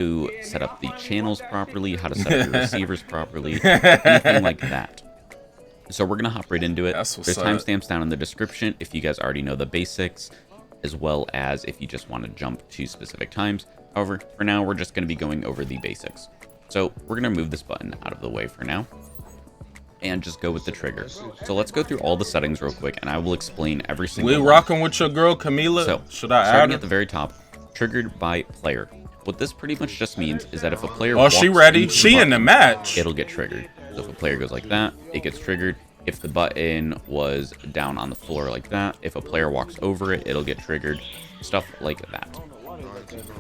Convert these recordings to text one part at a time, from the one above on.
to set up the channels properly, how to set up your receivers properly, anything like that. So we're going to hop right into it. There's timestamps down in the description if you guys already know the basics, as well as if you just want to jump to specific times. However, for now, we're just going to be going over the basics. So we're going to move this button out of the way for now and just go with the trigger. So let's go through all the settings real quick, and I will explain every single one. We rocking with your girl, Camila? So, should I add starting her? at the very top, triggered by player. What this pretty much just means is that if a player Oh, she ready? She in the match. It'll get triggered. So if a player goes like that, it gets triggered. If the button was down on the floor like that, if a player walks over it, it'll get triggered. Stuff like that.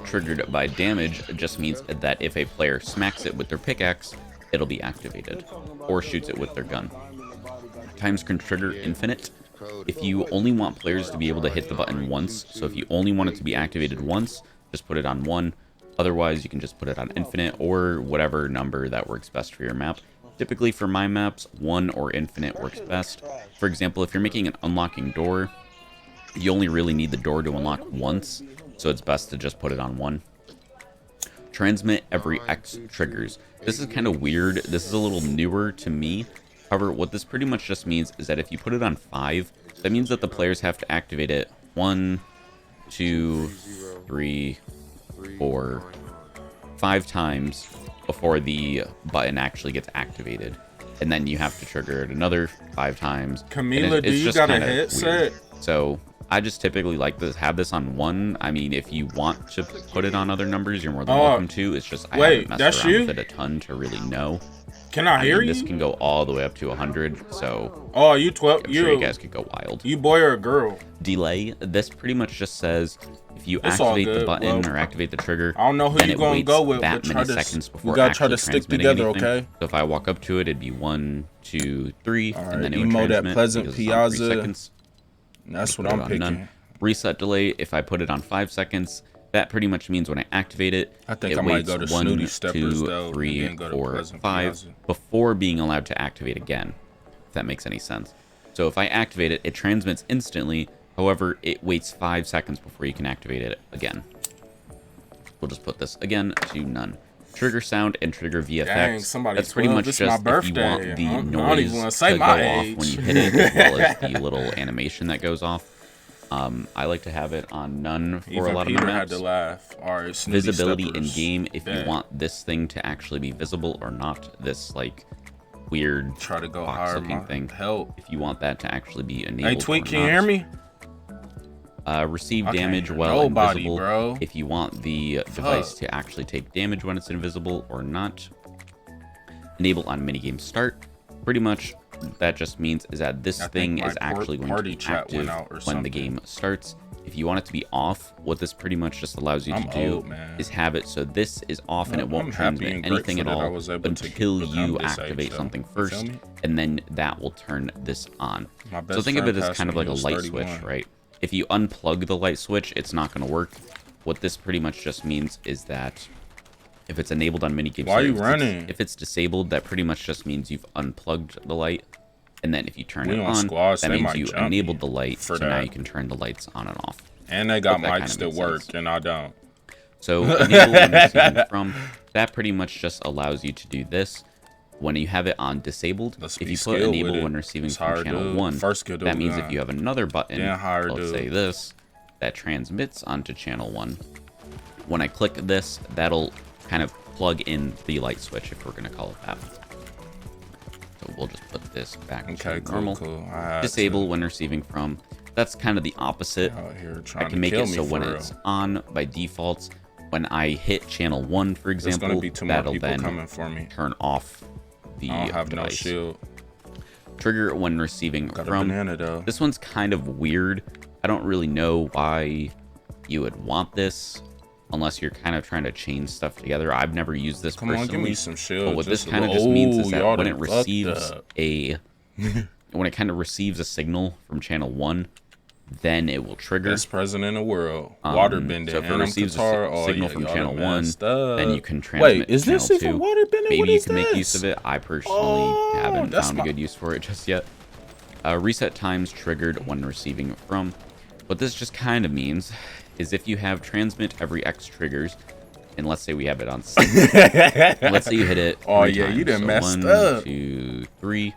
Triggered by damage just means that if a player smacks it with their pickaxe, it'll be activated, or shoots it with their gun. Times can trigger infinite. If you only want players to be able to hit the button once, so if you only want it to be activated once, just put it on 1. Otherwise, you can just put it on infinite or whatever number that works best for your map. Typically for my maps, 1 or infinite works best. For example, if you're making an unlocking door, you only really need the door to unlock once, so it's best to just put it on 1. Transmit every X triggers. This is kind of weird. This is a little newer to me. However, what this pretty much just means is that if you put it on 5, that means that the players have to activate it 1, 2, 3, 4, 5 times before the button actually gets activated. And then you have to trigger it another 5 times. Camila, do you got a headset? So I just typically like to have this on 1. I mean, if you want to put it on other numbers, you're more than welcome to. It's just I haven't messed around with it a ton to really know. Can I hear you? This can go all the way up to 100. So you 12. I'm sure you guys could go wild. You boy or a girl? Delay. This pretty much just says if you activate the button or activate the trigger, I don't know who you're gonna go with. That many seconds before we gotta try to stick together, anything. okay? So if I walk up to it, it'd be 1, 2, 3, right, and then it would transmit. That Pleasant Piazza. Seconds. That's what I'm picking. None. Reset delay. If I put it on 5 seconds, that pretty much means when I activate it, I think it I might waits go to 1, Snooty Steppers, 2, though, 3, 4, 5 before being allowed to activate again. If that makes any sense. So if I activate it, it transmits instantly. However, it waits 5 seconds before you can activate it again. We'll just put this again to none. Trigger sound and trigger VFX. Dang, that's pretty much just if you want the noise to go off when you hit it, as well as the little animation that goes off. I like to have it on none for a lot of my maps. Had to laugh. Right, visibility in game, if you want this thing to actually be visible or not, this like weird box looking thing. If you want that to actually be enabled. Hey Tweet, can you hear me? Receive damage while invisible. Bro. If you want the device to actually take damage when it's invisible or not. Enable on minigame start. Pretty much that just means is that this thing is actually going to be active when the game starts. If you want it to be off, what this pretty much just allows you to do is have it so this is off and it won't transmit anything at all until you activate something first, and then that will turn this on. So think of it as kind of like a light switch, right? If you unplug the light switch, it's not going to work. What this pretty much just means is that if it's enabled on minigame, if it's disabled, that pretty much just means you've unplugged the light. And then if you turn it on, that means you enabled the light, so now you can turn the lights on and off. And they got mics that work, and I don't. So enable when receiving from, that pretty much just allows you to do this. When you have it on disabled, if you put enable when receiving from channel 1, that means if you have another button, let's say this, that transmits onto channel 1, when I click this, that'll kind of plug in the light switch, if we're going to call it that. So we'll just put this back to normal. Disable when receiving from. That's kind of the opposite. I can make it so when it's on by default, when I hit channel 1, for example, that'll then turn off the device. Trigger when receiving from. This one's kind of weird. I don't really know why you would want this unless you're kind of trying to chain stuff together. I've never used this personally. Give me some shield. But what this kind of just means is that when it receives when it kind of receives a signal from channel 1, then it will trigger. Best president in the world. Water bending. So if it receives a signal from channel 1, then you can transmit is this channel 2. even water bending? Maybe you can make use of it. I personally haven't found a good use for it just yet. Reset times triggered when receiving from. What this just kind of means is if you have transmit every X triggers, and let's say we have it on 6. Let's say you hit it 3 yeah, times. you done So messed 1, up. 2, 3.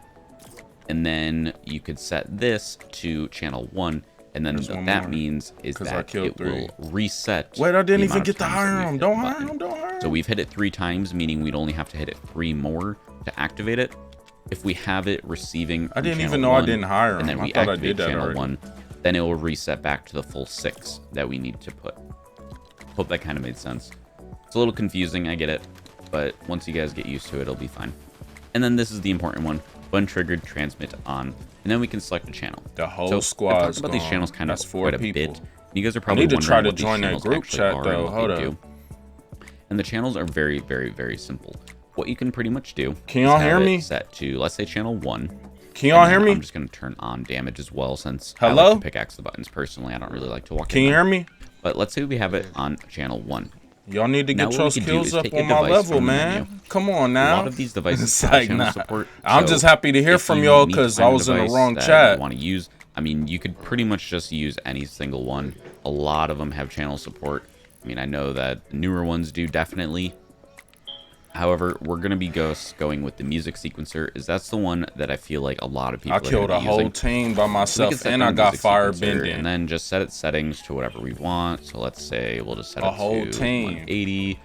And then you could set this to channel 1. And then what that means is that it will reset. Wait, I didn't the even amount get of to times hire that we've him. hit Don't the hire button. him. Don't hire him. So we've hit it 3 times, meaning we'd only have to hit it 3 more to activate it. If we have it receiving I didn't channel even know 1, I didn't hire him. and then we I thought I activate did that channel already. 1, then it will reset back to the full 6 that we need to put. Hope that kind of made sense. It's a little confusing, I get it, but once you guys get used to it, it'll be fine. And then this is the important one. When triggered, transmit on, and then we can select a channel. The whole squad. I've talked about these channels kind of quite a bit. You guys are I probably need to wondering try to what these join that channels group actually chat are though. and what they do. And the channels are very, very, very simple. What you can pretty much do Can y'all hear me? Set to, let's say, channel 1. Can y'all hear me? I'm just going to turn on damage as well, since Hello? I like to pickaxe the buttons personally. I don't really like to walk in. Can you hear me? But let's say we have it on channel 1. Y'all need to Now get what we your can do skills is up take a on my device level, from the man. menu. Come on A now. lot of these devices It's have like, channel nah. support. I'm so just happy to hear if from you y'all need to because find I a was in the device wrong that chat. you want to use, I mean, you could pretty much just use any single one. A lot of them have channel support. I mean, I know that the newer ones do, definitely. However, we're going to be going with the music sequencer, is that's the one that I feel like a lot of people I killed a whole team by myself, and I got fire bending. And then just set its settings to whatever we want. So let's say we'll just set it to 180,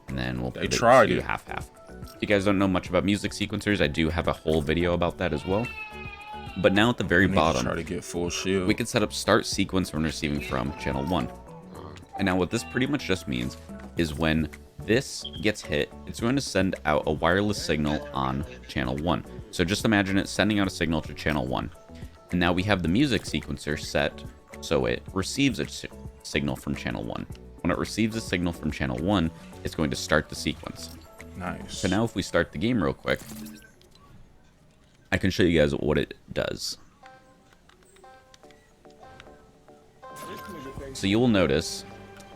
and then we'll put it to half-half. If you guys don't know much about music sequencers, I do have a whole video about that as well. But now at the very bottom, try to get full shield. we can set up start sequence when receiving from channel 1. And now what this pretty much just means is when this gets hit, it's going to send out a wireless signal on channel 1. So just imagine it sending out a signal to channel 1. And now we have the music sequencer set so it receives a signal from channel 1. When it receives a signal from channel 1, it's going to start the sequence. Nice. So now if we start the game real quick, I can show you guys what it does. So you will notice,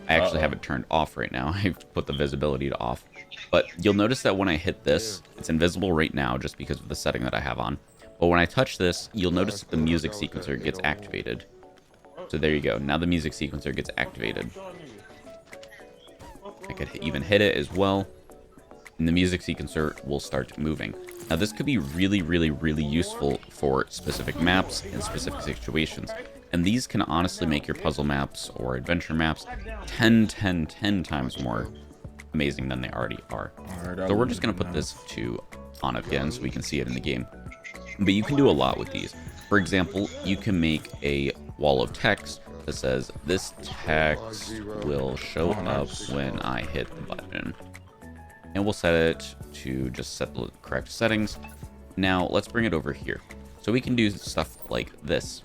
I actually have it turned off right now. I've put the visibility to off. But you'll notice that when I hit this, it's invisible right now just because of the setting that I have on. But when I touch this, you'll notice that the music sequencer gets activated. So there you go. Now the music sequencer gets activated. I could even hit it as well, and the music sequencer will start moving. Now this could be really, really, really useful for specific maps and specific situations. And these can honestly make your puzzle maps or adventure maps 10 times more amazing than they already are. So we're just going to put this to on again so we can see it in the game. But you can do a lot with these. For example, you can make a wall of text that says, this text will show up when I hit the button. And we'll set it to just set the correct settings. Now let's bring it over here. So we can do stuff like this.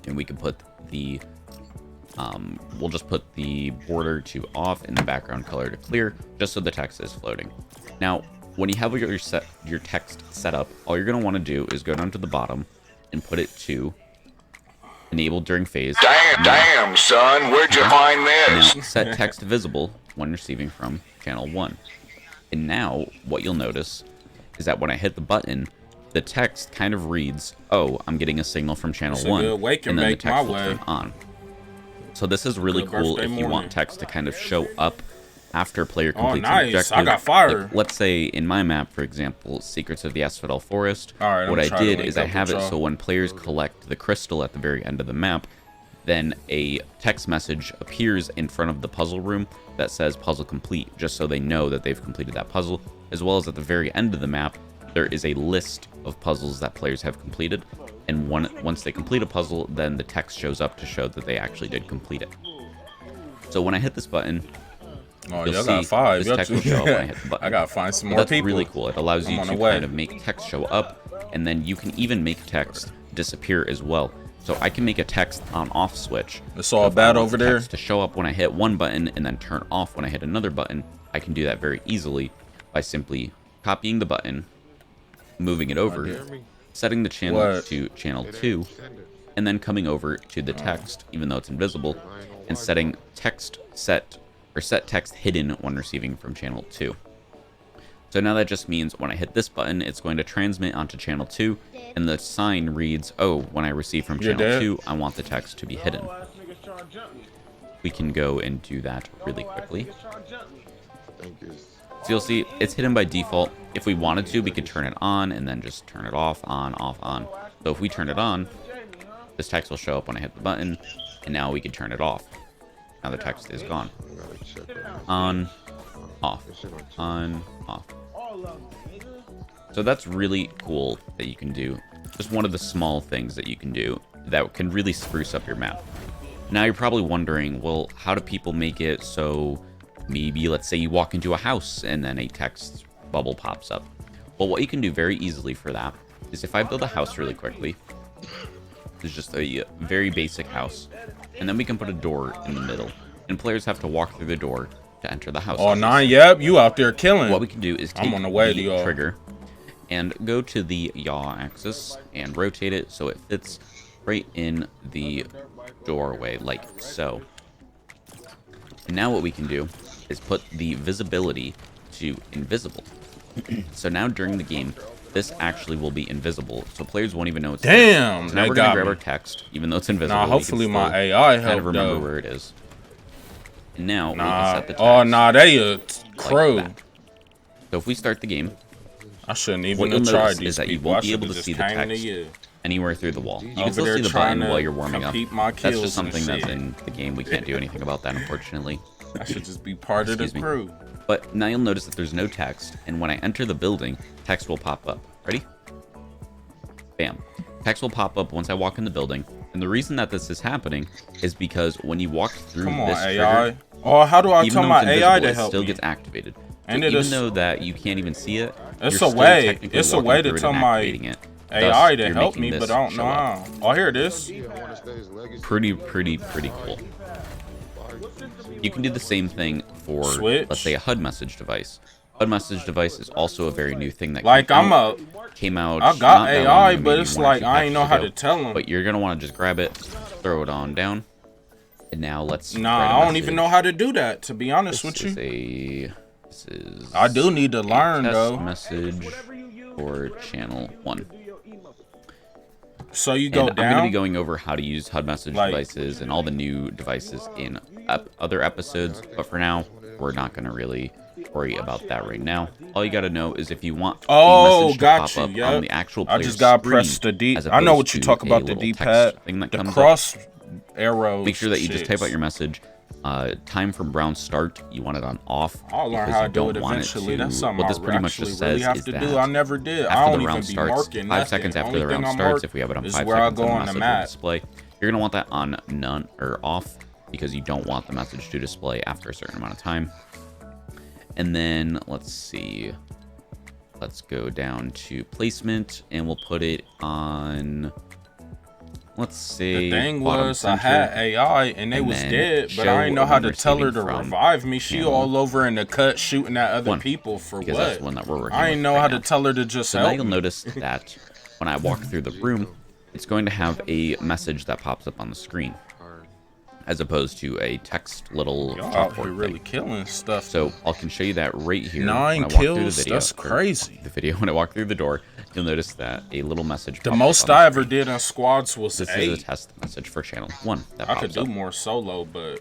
And we can put the, we'll just put the border to off and the background color to clear, just so the text is floating. Now, when you have your text set up, all you're going to want to do is go down to the bottom and put it to enabled during phase. Damn, son, where'd you find this? Now, set text visible when receiving from channel 1. And now, what you'll notice is that when I hit the button, the text kind of reads, oh, I'm getting a signal from channel 1, and then the text will turn on. So this is really cool if you want text to kind of show up after a player completes an objective. I got fire. Like, let's say in my map, for example, Secrets of the Asphodel Forest, what I did is I have it so when players collect the crystal at the very end of the map, then a text message appears in front of the puzzle room that says puzzle complete, just so they know that they've completed that puzzle, as well as at the very end of the map, there is a list of puzzles that players have completed, and once they complete a puzzle, then the text shows up to show that they actually did complete it. So when I hit this button, you'll see this text will show up when I hit the button. I gotta find some more people. That's really cool. It allows you to kind of make text show up, and then you can even make text disappear as well. So I can make a text on-off switch. It's all bad over there. To show up when I hit one button and then turn off when I hit another button, I can do that very easily by simply copying the button, moving it over, setting the channel to channel 2, and then coming over to the text, even though it's invisible, and setting text set text hidden when receiving from channel 2. So now that just means when I hit this button, it's going to transmit onto channel 2, and the sign reads, oh, when I receive from channel 2, I want the text to be hidden. we can go and do that really quickly. So you'll see it's hidden by default. If we wanted to, we could turn it on and then just turn it off, on, off, on. So if we turn it on, this text will show up when I hit the button, and now we can turn it off. Now the text is gone. On, off, on, off. So that's really cool that you can do. Just one of the small things that you can do that can really spruce up your map. Now you're probably wondering, well, how do people make it so maybe, let's say you walk into a house and then a text bubble pops up? Well, what you can do very easily for that is if I build a house really quickly, it's just a very basic house, and then we can put a door in the middle, and players have to walk through the door to enter the house. Oh, nah, yep, you out there killing. What we can do is take I'm on the way to the y'all. trigger and go to the yaw axis and rotate it so it fits right in the doorway, like so. And now what we can do is put the visibility to invisible. So now during the game, this actually will be invisible, so players won't even know it's there. Damn, So now they we're gonna got grab me. our text, even though it's invisible. Nah, we hopefully can my still AI kind of helped remember though. where it is. And now we Nah, can set the text oh nah, they a like crow. that. So if we start the game, I shouldn't what even you'll have tried notice these is that you people. won't I be able should've to just see the came to text you. anywhere through the wall. You can Over still there see the trying button while to you're warming up. compete my That's kills just and something that's shit. in the game. We can't do anything about that, unfortunately. I should just be part of the Excuse me. crew. But now you'll notice that there's no text, and when I enter the building, text will pop up. Ready? Bam. Text will pop up once I walk in the building, and the reason that this is happening is because when you walk through Come on, this AI. trigger, Oh, how do I even tell though my it's AI invisible, to it help still me? gets activated. So And it even is- though that you can't even see it, It's you're a still way. technically It's a walking way to through it tell and my activating it. AI Thus, to you're help making me, this but I don't show know up. how. Oh, here it is. Pretty cool. You can do the same thing for, Switch. let's say, a HUD message device. HUD message device is also a very new thing that Like, came out I got not that AI, long ago, but maybe it's 1 or like 2 I ain't know patches how ago. to tell them. But you're gonna want to just grab it, throw it on down, and now let's. Nah, write a I don't even know message. how to do that, to be honest This with you. is this is. I do need to learn, test though. message for channel 1. So you And go I'm going to down. be going over how to use HUD message Like- devices and all the new devices in other episodes, but for now, we're not going to really worry about that right now. All you got to know is if you want Oh, the message to got pop you, up yep. on the actual I player's just gotta screen, press the D. as I know opposed what you to talk a about the little text D-pad, thing that the comes up, cross arrows. make sure that you just type out shits. your message. Time from brown start, you want it on off. I'll learn because how you to do don't it want eventually. to- That's something what this I pretty much actually just really says have is to that do. I never did. I after don't the even round be starts, marking 5 nothing. seconds after Only the round thing I starts, mark if we have it on is 5 where I seconds, go then the on the message will map. display. You're gonna want that on none or off because you don't want the message to display after a certain amount of time. And then let's see. Let's go down to placement, and we'll put it on. Let's say The thing bottom was, I center. had AI and they and was then dead, but show I didn't know how when to tell her receiving to from revive me. She channel all over in the cut shooting at other 1, people for because what? that's the one that we're working I with didn't know right how now. to tell her to just So now help you'll me. notice that when I walk through the room, it's going to have a message that pops up on the screen, as opposed to a text little Y'all out here chalkboard really thing. killing stuff. So I can show you that right here. 9 when I walk through the kills? video, That's or crazy. The video when I walk through the door, you'll notice that a little message. The pops most up on I the ever screen. did on squads was This 8. is a test message for channel 1 that I pops could do up. more solo, but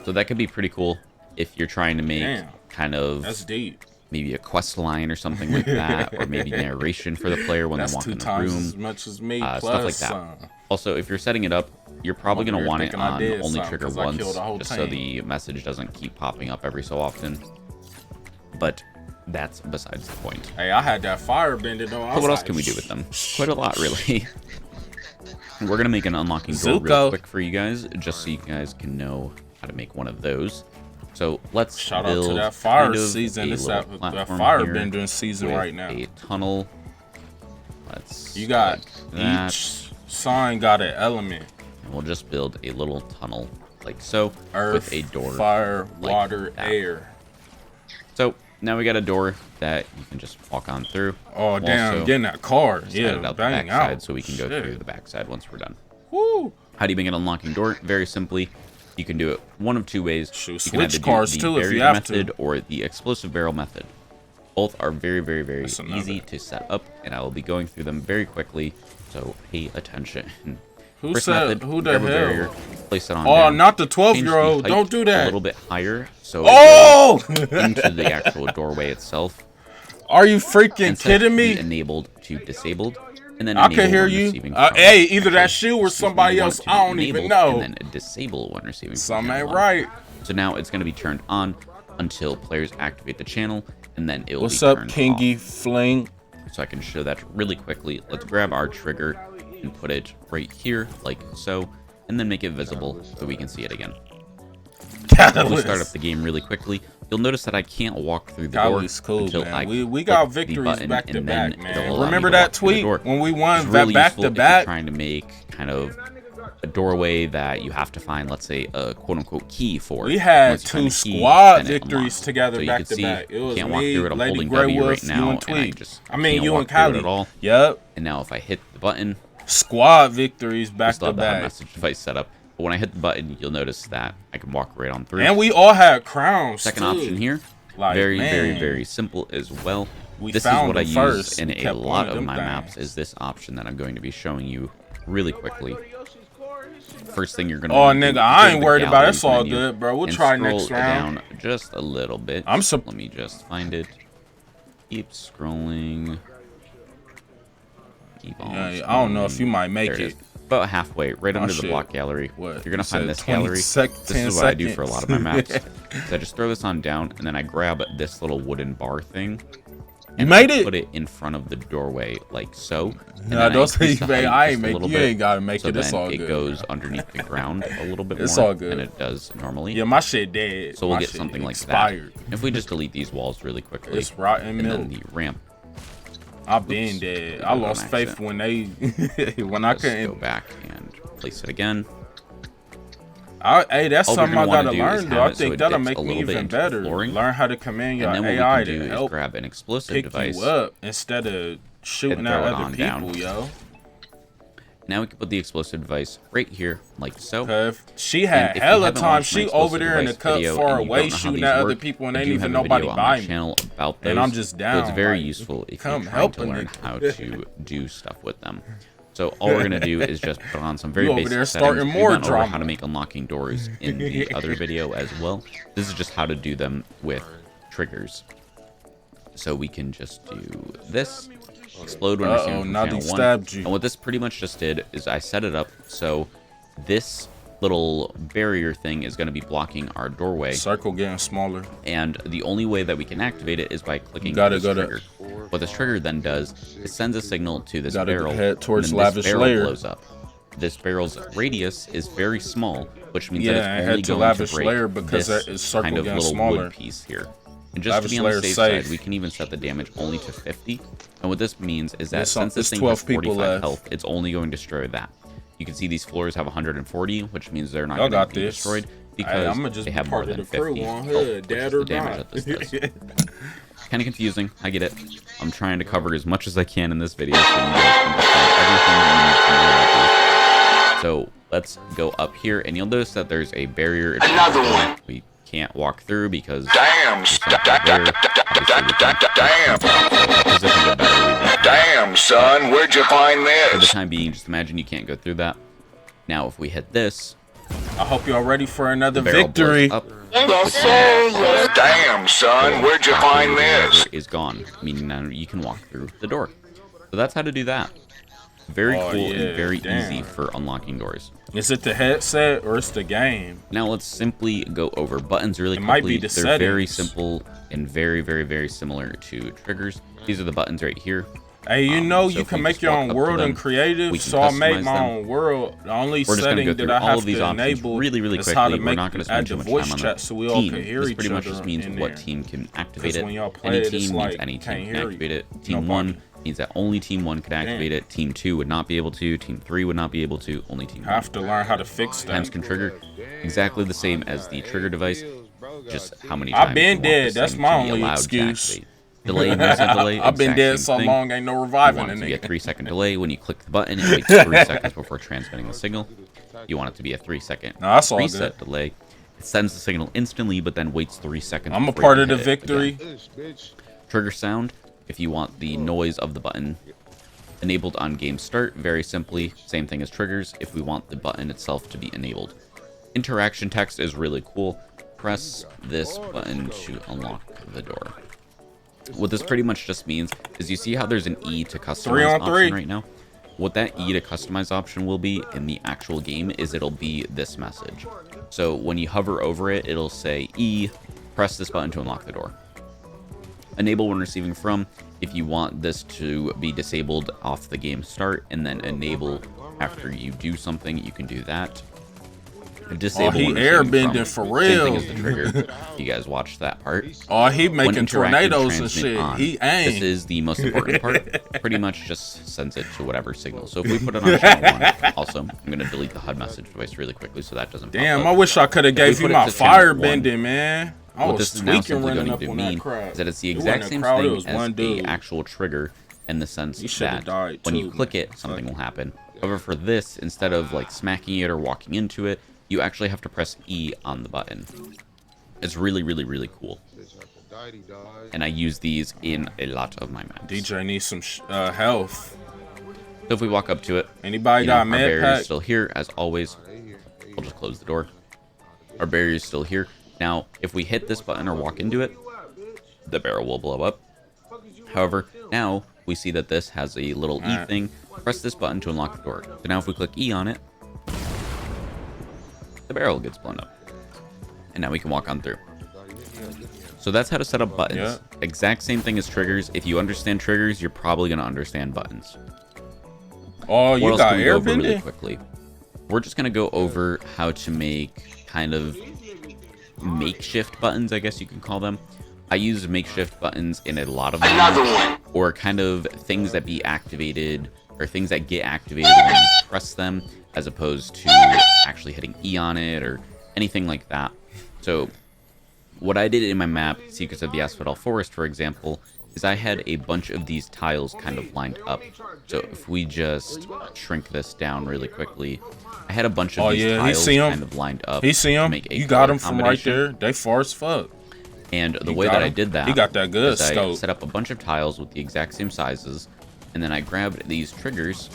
So that could be pretty cool if you're trying to make Damn. kind of that's deep. maybe a quest line or something like that, or maybe narration for the player when That's they walk 2 in the times room. as much as me, Stuff plus like that. some. Also, if you're setting it up, you're probably I'm going to over want here it thinking I on did only something trigger 'cause I once, killed a whole just so team. the message doesn't keep popping up every so often. But that's besides the point. Hey, I had that fire bending though. I So was what else like, can we do with them? Quite a lot, really. We're going to make an unlocking door real Zuko. quick for you guys, just so you guys can know how to make one of those. So let's Shout out build to that fire kind of season. a It's little that platform fire here bending season with right now. a tunnel. Let's You got like that. each sign got an element. And we'll just build a little tunnel like so Earth, with a door. fire, like water, that. air. So now we got a door that you can just walk on through. Oh We'll damn, also getting that car. just Yeah, edit out the bang backside out. so we can go Shit. through the backside once we're done. Woo. How do you make an unlocking door? Very simply, you can do it one of 2 ways. Shoot, You can either switch do cars the too if you buried have to. method or the explosive barrel method. Both are very, very, very That's another. easy to set up, and I will be going through them very quickly. So pay attention. Who First said? method, Who the grab a hell? barrier, place it on Oh, down. not the Change the 12-year-old. height Don't do a that. little bit higher, so Oh! it goes into the actual doorway itself. Are you freaking And set kidding the me? enabled to disabled, and then I enable can hear when you. receiving from, Hey, either that actually, shoe or excuse me, somebody you want else. it to I be don't even enabled, know. And then disable when receiving from Something ain't channel right. 1. So now it's going to be turned on until players activate the channel, and then it will What's be up, turned Kingy off. Fling? So I can show that really quickly. Let's grab our trigger and put it right here, like so, and then make it visible so we can see it again. We'll start up the game really quickly. You'll notice that I can't walk through the door cool, until man. I we got click the victories button, back to and back, then man. it'll allow me Remember to that walk through the tweet door. when we won It's really back useful to if back? you're trying to make kind of a doorway that you have to find, let's say, a quote-unquote key for. We had Once you find 2 the key, squad then it victories unlocks. together So you back can to see, back. It was can't walk me, through it. I'm Lady holding Grey W Wolf, right you now, and and I Tweet. just I mean, can't you walk and through it Kylie. at all. Yep. And now if I hit the button, Squad victories back still to have the hub back. message device set up. But when I hit the button, you'll notice that I can walk right on through. And we all had crowns. Second too. option here, Like, very, man, very simple as well. we This is found what I them use first. in We a kept lot one of my them maps, things. is this option that I'm going to be showing you really quickly. First thing you're going to Oh, do nigga, is I go to ain't the worried about it. It's galleries all menu good, bro. We'll and try scroll next round. down just a little bit. Let me just find it. Keep scrolling. Keep on Yeah, I don't know if you might make There it. is. About halfway, right under the shit. block gallery. What? You're gonna You find said this 20 gallery. sec- This 10 is what I do for a seconds. lot of my maps. So I just throw this on down, and then I grab this little wooden bar thing. You And made I it? Put it in front of the doorway, like so. And Nah, then don't say increase you the made. height I just ain't a make. little You bit, ain't gotta make so it. It's then all it good. goes underneath the ground a little bit It's more all good. than it does normally. Yeah, my shit dead. So we'll My get shit something like expired. that. If we just delete these walls really quickly, It's rotten and then milk. the ramp. I've been dead. I lost faith when they when I Just go couldn't. back and place it again. Hey, that's All we're something I gonna wanna gotta do is learn, though. have I it so think it that'll dips make a me little bit even into the better. flooring. Learn how to command your And then what AI we can to do is help grab an explosive pick device. you up instead of shooting throw at it other on people, down. yo. Now we can put the explosive device right here, like so. Cause she And had if you hella haven't time. watched my She over explosive there in the device cup video far and you away don't know how shooting these at other work, people and I ain't do even have a nobody video on my buy me. channel about those. And I'm just So down. it's very like, useful if come you're help trying to a learn nigga. how to do stuff with them. So all we're gonna do is just put on some very You over basic there settings. starting We more went over drama. how to make unlocking doors in the other video as well. This is just how to do them with triggers. So we can just do this. Explode when receiving from now channel they 1. stabbed you. And what this pretty much just did is I set it up so this little barrier thing is going to be blocking our doorway. Circle getting smaller. And the only way that we can activate it is by clicking Gotta this go to- trigger. What this trigger then does, it sends a signal to this Gotta barrel, head towards and then lavish this barrel layer. blows up. This barrel's radius is very small, which means Yeah, that and it's head only to going lavish to break layer because this that is circle kind of getting little smaller. wood piece here. And just Lavish to be on the layer safe safe. side, we can even set the damage only to 50. And what this means is that There's since this it's thing 12 has people 45 left. health, it's only going to destroy that. You can see these floors have 140, which means they're not Y'all going to got be this. destroyed Hey, because I'ma just they be have more part of than the crew 50 on health, hood, which is dad the or damage not. that this does. Kind of confusing, I get it. I'm trying to cover as much as I can in this video so you guys understand everything you need to know about this. So let's go up here, and you'll notice that there's a barrier. Another one. We can't walk through because Damn, there's something there. Obviously, we can't damn. position it better. We won't. Damn, son, where'd you find For the this? time being, just imagine you can't go through that. Now, if we hit this, I hope y'all ready for another the barrel victory. blows up. Yes, sir. Yes. Damn, son, where'd you find this? Is gone, meaning now you can walk through the door. So that's how to do that. Very Oh, cool yeah, and very damn. easy for unlocking doors. Is it the headset or it's the game? Now let's simply go over buttons really It might quickly. be the They're very settings. simple and very, very, very similar to triggers. These are the buttons right here. Hey, you know so you if can we make just your walk own up to world them, in creative, we can so I made customize my them. own world. The only We're just going to setting go that through I all have of these to options enable really, really is quickly. how to We're make not going to add spend the too much voice time on chat the so we all team. can hear This each pretty much other just means in what there. team can activate 'Cause it. when y'all play Any it, it's team means like, any can't team can hear activate you. it. Team Nobody. 1 means that only Team 1 could activate it. Team 2 would not be able to. Team 3 would not be able to. Only Team 1. Have to learn how to fix Times that. can trigger exactly the same as the trigger device, just how many times I've been you want dead. this That's thing my to be only allowed to excuse. activate. Delay, reset delay. I've been exact dead same so thing. long, ain't no You reviving want it in to be a it. 3-second delay. When you click the button, it waits 3 seconds before transmitting the signal. You want it to be a 3-second Nah, that's all reset good. delay. It sends the signal instantly, but then waits 3 seconds. I'm a before part you of the hit it again. victory. Trigger sound, if you want the noise of the button enabled on game start, very simply, same thing as triggers, if we want the button itself to be enabled. Interaction text is really cool. Press this button to unlock the door. What this pretty much just means is you see how there's an E to customize option right now? What that E to customize option will be in the actual game is it'll be this message. So when you hover over it, it'll say E, press this button to unlock the door. Enable when receiving from, if you want this to be disabled off the game start, and then enable after you do something, you can do that. Disable he airbending for real. Same thing as the trigger. You guys watched that part. Oh, he making tornadoes and shit. He ain't. This is the most important part. Pretty much just sends it to whatever signal. So if we put it on channel 1, also, I'm going to delete the HUD message device really quickly so that doesn't Damn, pop I up. wish I could have gave you my fire bending, man. I What was this is now tweaking simply running going up to on mean that crowd. is that it's the It exact wasn't same a crowd, it thing was as one the dude. actual trigger in the sense should've that died when too, you click it, something will happen. However, for this, instead of like smacking it or walking into it, you actually have to press E on the button. It's really, really, really cool. And I use these in a lot of my maps. DJ needs some health. So if we walk up to it, Anybody got a our med barrier pack? is still here, as always. We'll just close the door. Our barrier is still here. Now, if we hit this button or walk into it, the barrel will blow up. However, now we see that this has a little E thing. Press this button to unlock the door. So now if we click E on it, the barrel gets blown up. And now we can walk on through. So that's how to set up buttons. Yeah. Exact same thing as triggers. If you understand triggers, you're probably going to understand buttons. Oh, What you else got can we go over really airbending? quickly? We're just going to go over how to make kind of makeshift buttons, I guess you can call them. I use makeshift buttons in a lot of Another maps, one. or kind of things that be activated, or things that get activated when you press them, as opposed to actually hitting E on it, or anything like that. So what I did in my map, Secrets of the Asphodel Forest, for example, is I had a bunch of these tiles kind of lined up. So if we just shrink this down really quickly, I had a bunch of these tiles kind of lined up. He see to him. make a You got color him from right combination. there. They far as fuck. And the You way got that I him. did that, He got that good is I scope. set up a bunch of tiles with the exact same sizes, and then I grabbed these triggers,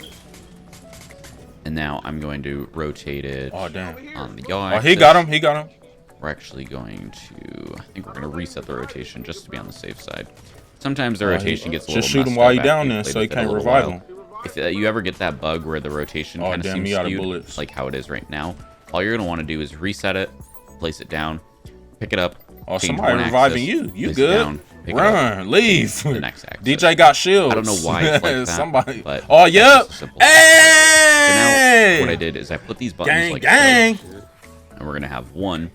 and now I'm going to rotate it Oh, damn. on the yaw Oh, he axis. got him. He got him. We're actually going to, I think we're going to reset the rotation just to be on the safe side. Sometimes the rotation gets a little Just shoot him messed while up you after down you've there played so he with it a can't little revive while. him. If you ever get that bug where the rotation Oh, kind of damn, seems he out of skewed, bullets. like how it is right now, all you're going to want to do is reset it, place it down, pick it up. Oh, change somebody one reviving axis, you. You place it good? down, pick it up, Run, leave. the next axis. DJ got shields. I don't know why it's like that, Somebody. but Oh, that's yep. just a simple step. So now Hey. what I did is I put these buttons Gang, like gang. so, and we're going to have one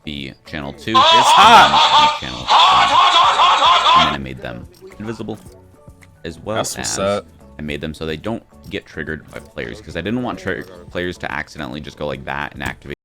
be channel 2, It's hot. and channel 1. And then I made them invisible, as well That's what's as up. I made them so they don't get triggered by players, because I didn't want players to accidentally just go like that and activate